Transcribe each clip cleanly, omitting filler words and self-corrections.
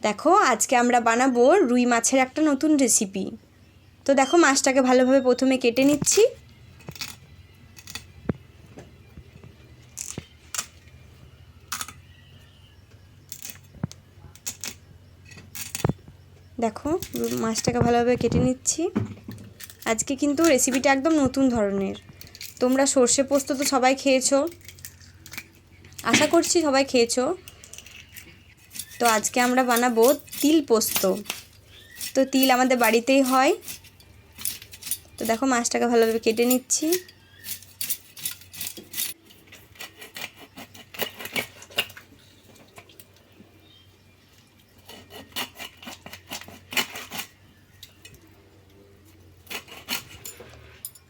দেখো আজকে আমরা বানাবো রুই মাছের একটা নতুন রেসিপি। তো দেখো মাছটাকে ভালোভাবে প্রথমে কেটে নিচ্ছি। দেখো মাছটাকে ভালোভাবে কেটে নিচ্ছি। আজকে কিন্তু রেসিপিটা একদম নতুন ধরনের। তোমরা সর্ষে পোস্ত তো সবাই খেয়েছো, আশা করছি সবাই খেয়েছো। তো আজকে আমরা বানাবো তিল পোস্ত। তো তিল আমাদের বাড়িতেই হয়। তো দেখো মাছটাকে ভালোভাবে কেটে নিচ্ছি।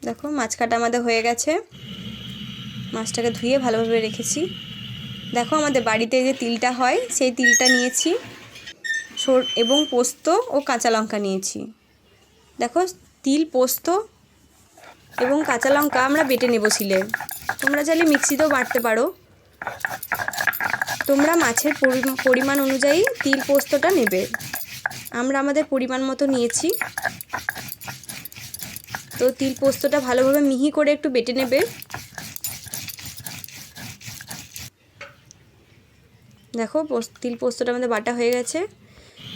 দেখো মাছ কাটা আমাদের হয়ে গেছে। মাছটাকে ধুয়ে ভালোভাবে রেখেছি। দেখো আমাদের বাড়িতে যে তিলটা হয় সেই তিলটা নিয়েছি এবং পোস্ত ও কাঁচা লঙ্কা নিয়েছি। দেখো তিল, পোস্ত এবং কাঁচা লঙ্কা আমরা বেটে নেব শিলে। তোমরা চাইলে মিক্সিতেও বাটতে পারো। তোমরা মাছের পরিমাণ অনুযায়ী তিল পোস্তটা নেবে। আমরা আমাদের পরিমাণ মতো নিয়েছি। তো তিল পোস্তটা ভালোভাবে মিহি করে একটু বেটে নেবে। দেখো তিল পোস্তটা আমাদের বাটা হয়ে গেছে।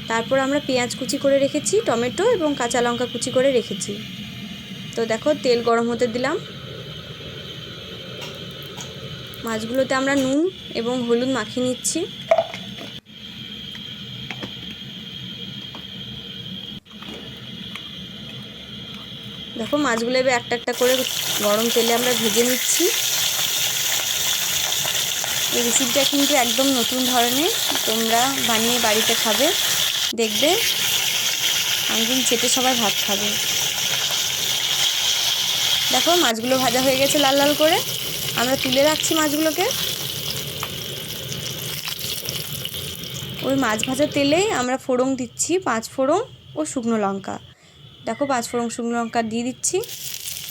তারপর আমরা পেঁয়াজ কুচি করে রেখেছি, টমেটো এবং কাঁচা লঙ্কা কুচি করে রেখেছি। তো দেখো তেল গরম হতে দিলাম। মাছগুলোতে আমরা নুন এবং হলুদ মাখিয়ে নিচ্ছি। দেখো মাছগুলো এবার একটা একটা করে গরম তেলে আমরা ভেজে নিচ্ছি। এই রেসিপিটা কিন্তু একদম নতুন ধরনের। তোমরা বানিয়ে বাড়িতে খাবে, দেখবে একদিন চেটে সবাই ভাত খাবে। দেখো মাছগুলো ভাজা হয়ে গেছে লাল লাল করে। আমরা তুলে রাখছি মাছগুলোকে। ওই মাছ ভাজা তেলেই আমরা ফোড়ন দিচ্ছি, 5 ফোড়ন ও শুকনো লঙ্কা। দেখো 5 ফোড়ন শুকনো লঙ্কা দিয়ে দিচ্ছি।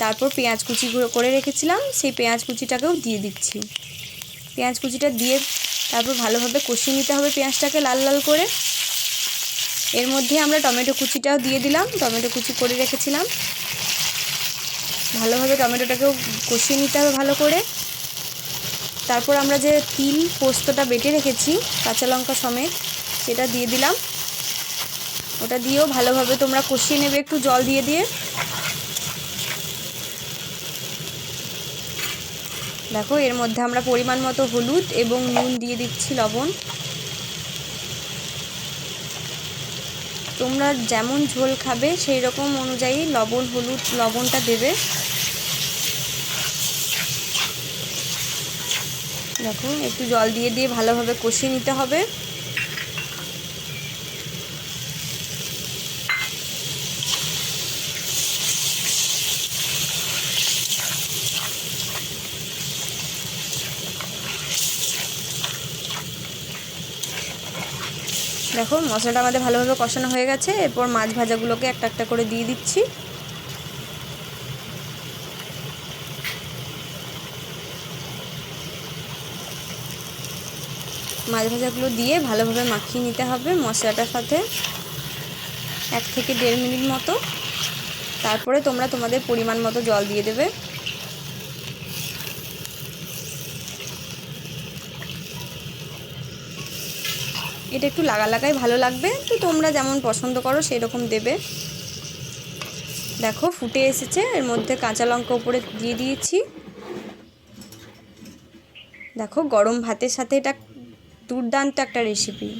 তারপর পেঁয়াজ কুচি করে রেখেছিলাম, সেই পেঁয়াজ কুচিটাকেও দিয়ে দিচ্ছি। পেঁয়াজ কুচিটা দিয়ে তারপর ভালোভাবে কষিয়ে নিতে হবে পেঁয়াজটাকে লাল লাল করে। এর মধ্যে আমরা টমেটো কুচিটাও দিয়ে দিলাম, টমেটো কুচি করে রেখেছিলাম। ভালোভাবে টমেটোটাকেও কষিয়ে নিতে হবে ভালো করে। তারপর আমরা যে তিল পোস্তটা বেটে রেখেছি কাঁচা লঙ্কা সমেত, সেটা দিয়ে দিলাম। ওটা দিয়েও ভালোভাবে তোমরা কষিয়ে নেবে একটু জল দিয়ে দিয়ে। দেখো এর মধ্যে আমরা পরিমাণ মতো হলুদ এবং নুন দিয়ে দিচ্ছি, লবণ। তোমরা যেমন ঝোল খাবে সেই রকম অনুযায়ী লবণটা দেবে। দেখো একটু জল দিয়ে দিয়ে ভালোভাবে কষিয়ে নিতে হবে। দেখো মশলাটা আমাদের ভালোভাবে কষানো হয়ে গেছে। এরপর মাছ ভাজাগুলোকে একটা একটা করে দিয়ে দিচ্ছি। মাছ ভাজাগুলো দিয়ে ভালোভাবে মাখিয়ে নিতে হবে মশলাটার সাথে 1 থেকে 1.5 মিনিট মতো। তারপরে তোমরা তোমাদের পরিমাণ মতো জল দিয়ে দেবে। এটা একটু লাগাই ভালো লাগবে, তো তোমরা যেমন পছন্দ করো সেই রকম দেবে। দেখো ফুটে এসেছে। এর মধ্যে কাঁচা লঙ্কা উপরে দিয়ে দিয়েছি। দেখো গরম ভাতের সাথে এটা দুর্দান্ত একটা রেসিপি।